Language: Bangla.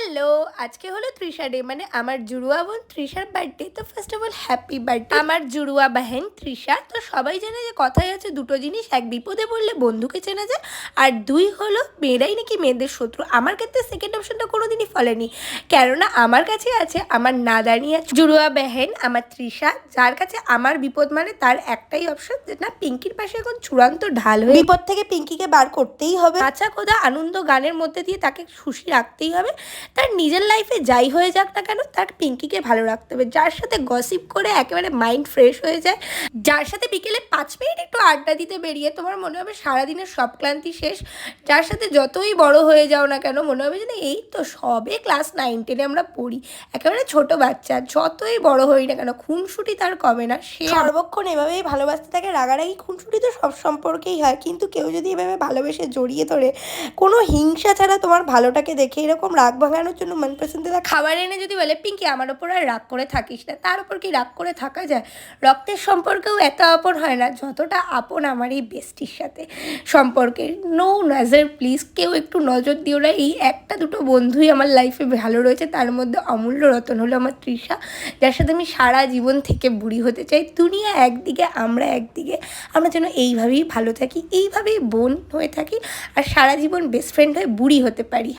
হ্যালো, আজকে হলো তৃষা ডে, মানে আমার জুড়ুয়া বোন তৃষার বার্থডে। তো first of all happy birthday আমার জুড়ুয়া বাহেন তৃষা। তো সবাই জানে যে কথাই আছে দুটো জিনিস, এক বিপদে পড়লে বন্ধুকে চেনা যায়, আর দুই হলো মেয়েরাই নাকি মেয়েদের শত্রু। আমার ক্ষেত্রে সেকেন্ড অপশনটা কোনোদিনই ফলেনি, কেননা আমার কাছে আছে আমার নাদানি আছে জুড়ুয়া বাহেন আমার তৃষা, যার কাছে আমার বিপদ মানে তার একটাই অপশন, যে না পিঙ্কির পাশে এখন চূড়ান্ত ঢাল হয়ে বিপদ থেকে পিঙ্কিকে বার করতেই হবে। আচ্ছা খোদা আনন্দ গানের মধ্যে দিয়ে তাকে খুশি রাখতেই হবে। তার নিজের লাইফে যাই হয়ে যাক না কেন, তার পিঙ্কিকে ভালো রাখতে হবে, যার সাথে গসিপ করে একেবারে মাইন্ড ফ্রেশ হয়ে যায়, যার সাথে বিকেলে 5 মিনিট একটু আড্ডা দিতে বেরিয়ে তোমার মনে হবে সারাদিনের সব ক্লান্তি শেষ, যার সাথে যতই বড় হয়ে যাও না কেন মনে হবে যে এই তো সবে ক্লাস 9-10 আমরা পড়ি, একেবারে ছোট বাচ্চা, যতই বড় হই না কেন খুনসুটি তার কমে না। সে সর্বক্ষণ এভাবেই ভালোবাসতে থাকে। রাগারাগি খুনসুটি তো সব সম্পর্কেই হয়, কিন্তু কেউ যদি এভাবে ভালোবেসে জড়িয়ে ধরে কোনো হিংসা ছাড়া তোমার ভালোটাকে দেখে এরকম রাগ ভাঙানোর জন্য মনপসন্দিদা খাবার এনে যদি বলে পিঙ্কি আমার ওপর আর রাগ করে থাকিস না, তার উপর কি রাগ করে থাকা যায়? রক্তের সম্পর্কেও এত আপন হয় না যতটা আপন আমার এই বেস্টির সাথে সম্পর্কে। নো নজর প্লিজ, কেউ একটু নজর দিও না। এই একটা দুটো বন্ধুই আমার লাইফে ভালো রয়েছে, তার মধ্যে অমূল্য রতন হলো আমার তৃষা, যার সাথে আমি সারা জীবন থেকে বুড়ি হতে চাই। দুনিয়া একদিকে আমরা একদিকে, আমরা যেন এইভাবেই ভালো থাকি, এইভাবেই বোন হয়ে থাকি, আর সারা জীবন বেস্ট ফ্রেন্ড হয়ে বুড়ি হতে পারি।